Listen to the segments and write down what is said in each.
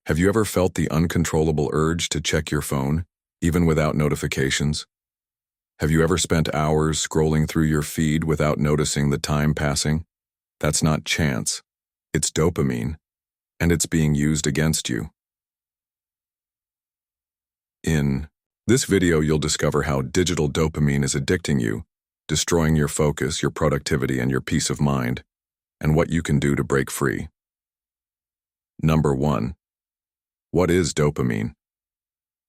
Have you ever felt the uncontrollable urge to check your phone, even without notifications? Have you ever spent hours scrolling through your feed without noticing the time passing? That's not chance. It's dopamine, and it's being used against you. In this video, you'll discover how digital dopamine is addicting you, destroying your focus, your productivity, and your peace of mind, and what you can do to break free. Number 1. What is dopamine?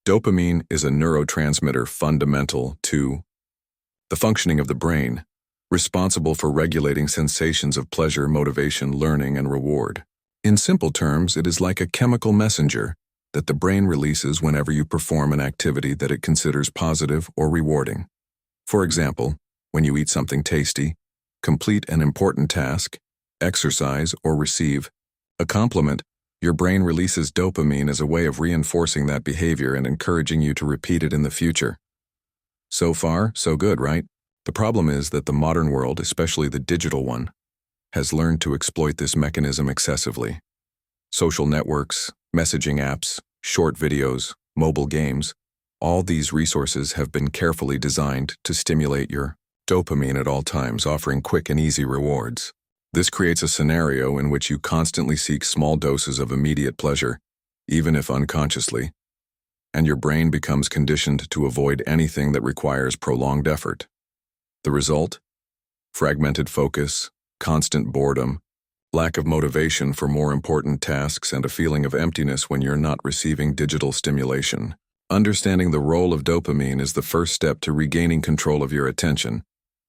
Dopamine is a neurotransmitter fundamental to the functioning of the brain, responsible for regulating sensations of pleasure, motivation, learning, and reward. In simple terms, it is like a chemical messenger that the brain releases whenever you perform an activity that it considers positive or rewarding. For example, when you eat something tasty, complete an important task, exercise, or receive a compliment, your brain releases dopamine as a way of reinforcing that behavior and encouraging you to repeat it in the future. So far, so good, right? The problem is that the modern world, especially the digital one, has learned to exploit this mechanism excessively. Social networks, messaging apps, short videos, mobile games, all these resources have been carefully designed to stimulate your dopamine at all times, offering quick and easy rewards. This creates a scenario in which you constantly seek small doses of immediate pleasure, even if unconsciously, and your brain becomes conditioned to avoid anything that requires prolonged effort. The result? Fragmented focus, constant boredom, lack of motivation for more important tasks, and a feeling of emptiness when you're not receiving digital stimulation. Understanding the role of dopamine is the first step to regaining control of your attention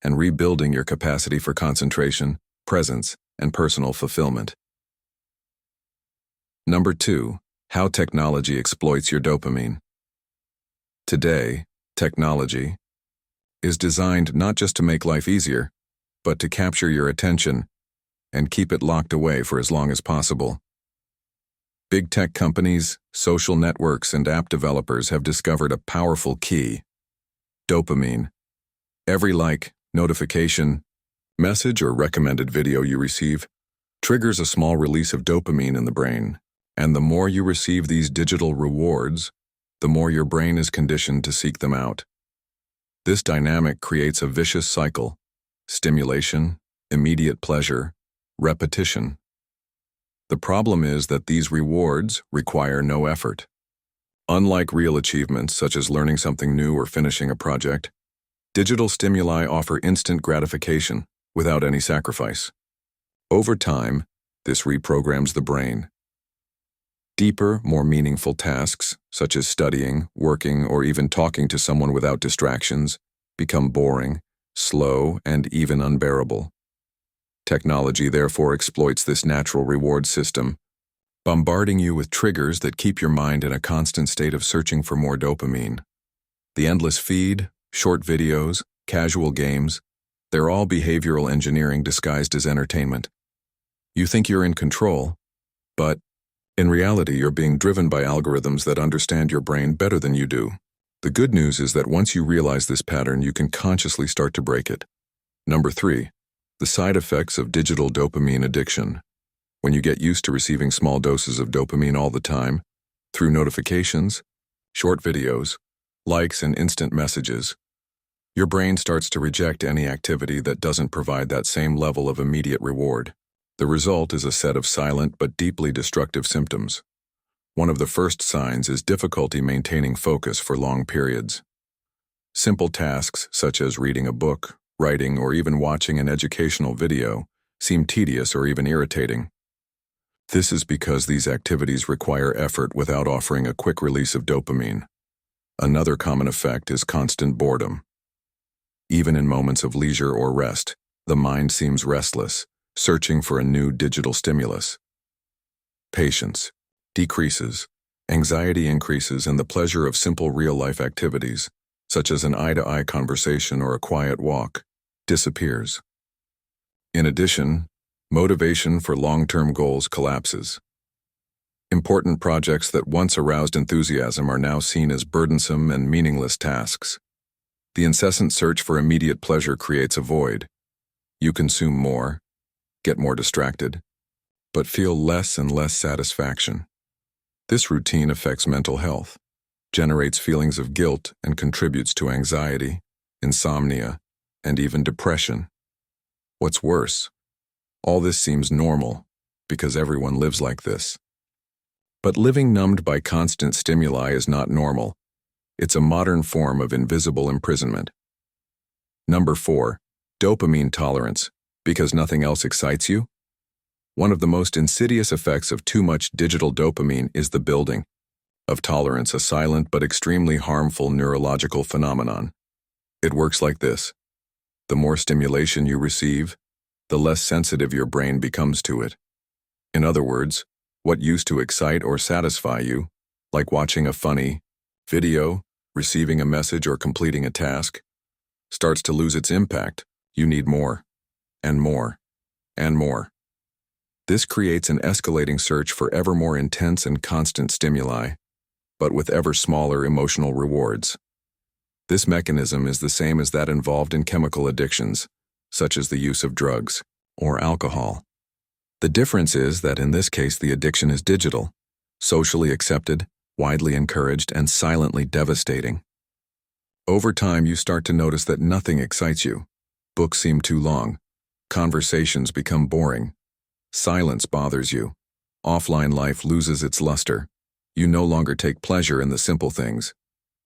and rebuilding your capacity for concentration, presence, and personal fulfillment. Number 2. How technology exploits your dopamine. Today, technology is designed not just to make life easier, but to capture your attention and keep it locked away for as long as possible. Big tech companies, social networks, and app developers have discovered a powerful key: dopamine. Every like, notification, message, or recommended video you receive triggers a small release of dopamine in the brain, and the more you receive these digital rewards, the more your brain is conditioned to seek them out. This dynamic creates a vicious cycle: stimulation, immediate pleasure, repetition. The problem is that these rewards require no effort. Unlike real achievements such as learning something new or finishing a project, digital stimuli offer instant gratification without any sacrifice. Over time, this reprograms the brain. Deeper, more meaningful tasks, such as studying, working, or even talking to someone without distractions, become boring, slow, and even unbearable. Technology therefore exploits this natural reward system, bombarding you with triggers that keep your mind in a constant state of searching for more dopamine. The endless feed, short videos, casual games, they're all behavioral engineering disguised as entertainment. You think you're in control, but in reality, you're being driven by algorithms that understand your brain better than you do. The good news is that once you realize this pattern, you can consciously start to break it. Number 3. The side effects of digital dopamine addiction. When you get used to receiving small doses of dopamine all the time, through notifications, short videos, likes, and instant messages, your brain starts to reject any activity that doesn't provide that same level of immediate reward. The result is a set of silent but deeply destructive symptoms. One of the first signs is difficulty maintaining focus for long periods. Simple tasks such as reading a book, writing, or even watching an educational video seem tedious or even irritating. This is because these activities require effort without offering a quick release of dopamine. Another common effect is constant boredom. Even in moments of leisure or rest, the mind seems restless, searching for a new digital stimulus. Patience decreases, anxiety increases, and the pleasure of simple real-life activities, such as an eye-to-eye conversation or a quiet walk, disappears. In addition, motivation for long-term goals collapses. Important projects that once aroused enthusiasm are now seen as burdensome and meaningless tasks. The incessant search for immediate pleasure creates a void. You consume more, get more distracted, but feel less and less satisfaction. This routine affects mental health, generates feelings of guilt, and contributes to anxiety, insomnia, and even depression. What's worse, all this seems normal because everyone lives like this. But living numbed by constant stimuli is not normal. It's a modern form of invisible imprisonment. Number 4, dopamine tolerance, because nothing else excites you? One of the most insidious effects of too much digital dopamine is the building of tolerance, a silent but extremely harmful neurological phenomenon. It works like this. The more stimulation you receive, the less sensitive your brain becomes to it. In other words, what used to excite or satisfy you, like watching a funny video, receiving a message, or completing a task, starts to lose its impact. You need more, and more, and more. This creates an escalating search for ever more intense and constant stimuli, but with ever smaller emotional rewards. This mechanism is the same as that involved in chemical addictions, such as the use of drugs or alcohol. The difference is that in this case the addiction is digital, socially accepted, widely encouraged, and silently devastating. Over time you start to notice that nothing excites you. Books seem too long. Conversations become boring. Silence bothers you. Offline life loses its luster. You no longer take pleasure in the simple things.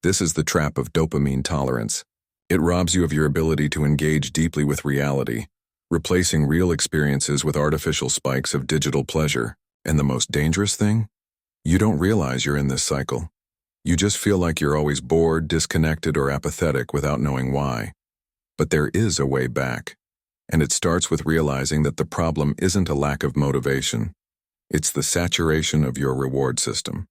This is the trap of dopamine tolerance. It robs you of your ability to engage deeply with reality, replacing real experiences with artificial spikes of digital pleasure. And the most dangerous thing? You don't realize you're in this cycle. You just feel like you're always bored, disconnected, or apathetic without knowing why. But there is a way back. And it starts with realizing that the problem isn't a lack of motivation. It's the saturation of your reward system.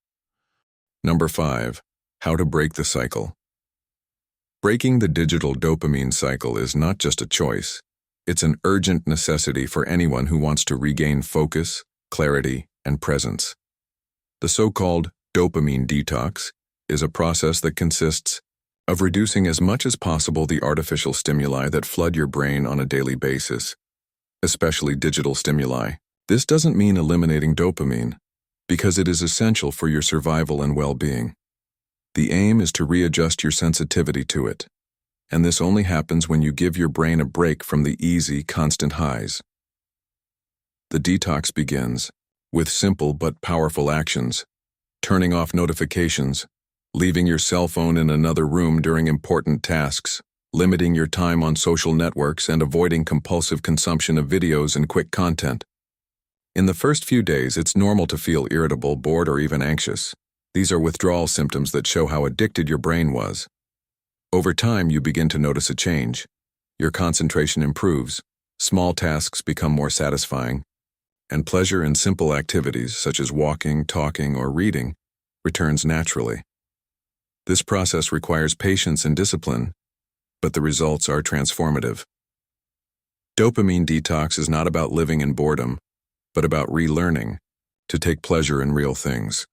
Number 5, how to break the cycle. Breaking the digital dopamine cycle is not just a choice. It's an urgent necessity for anyone who wants to regain focus, clarity, and presence. The so-called dopamine detox is a process that consists of reducing as much as possible the artificial stimuli that flood your brain on a daily basis, especially digital stimuli. This doesn't mean eliminating dopamine, because it is essential for your survival and well-being. The aim is to readjust your sensitivity to it, and this only happens when you give your brain a break from the easy, constant highs. The detox begins with simple but powerful actions: turning off notifications, leaving your cell phone in another room during important tasks, limiting your time on social networks, and avoiding compulsive consumption of videos and quick content. In the first few days, it's normal to feel irritable, bored, or even anxious. These are withdrawal symptoms that show how addicted your brain was. Over time, you begin to notice a change. Your concentration improves, small tasks become more satisfying, and pleasure in simple activities such as walking, talking, or reading returns naturally. This process requires patience and discipline, but the results are transformative. Dopamine detox is not about living in boredom, but about relearning to take pleasure in real things.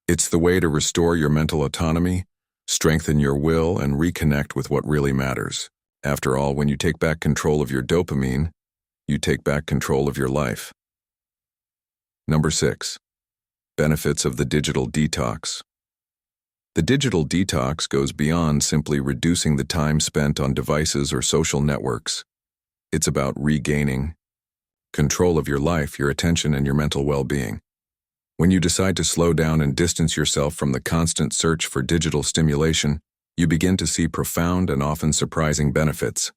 It's the way to restore your mental autonomy, strengthen your will, and reconnect with what really matters. After all, when you take back control of your dopamine, you take back control of your life. Number 6, benefits of the digital detox. The digital detox goes beyond simply reducing the time spent on devices or social networks. It's about regaining control of your life, your attention, and your mental well-being. When you decide to slow down and distance yourself from the constant search for digital stimulation, you begin to see profound and often surprising benefits.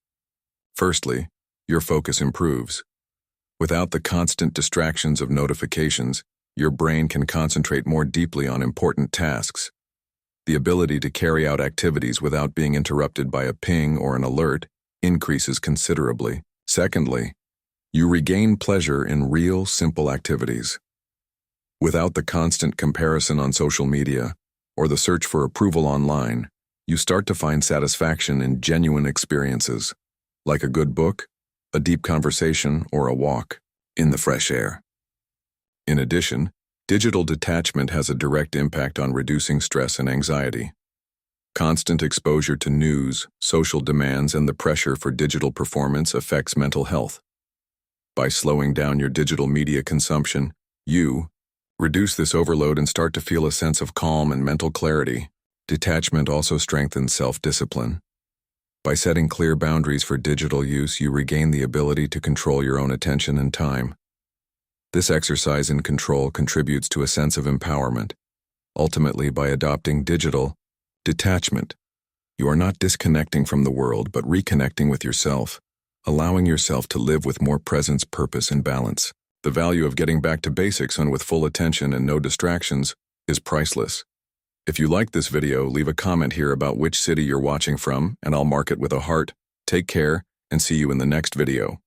Firstly, your focus improves. Without the constant distractions of notifications, your brain can concentrate more deeply on important tasks. The ability to carry out activities without being interrupted by a ping or an alert increases considerably. Secondly, you regain pleasure in real, simple activities. Without the constant comparison on social media or the search for approval online, you start to find satisfaction in genuine experiences, like a good book, a deep conversation, or a walk in the fresh air. In addition, digital detachment has a direct impact on reducing stress and anxiety. Constant exposure to news, social demands, and the pressure for digital performance affects mental health. By slowing down your digital media consumption, you, Reduce this overload and start to feel a sense of calm and mental clarity. Detachment also strengthens self-discipline. By setting clear boundaries for digital use, you regain the ability to control your own attention and time. This exercise in control contributes to a sense of empowerment. Ultimately, by adopting digital detachment, you are not disconnecting from the world, but reconnecting with yourself, allowing yourself to live with more presence, purpose, and balance. The value of getting back to basics and with full attention and no distractions is priceless. If you liked this video, leave a comment here about which city you're watching from, and I'll mark it with a heart. Take care, and see you in the next video.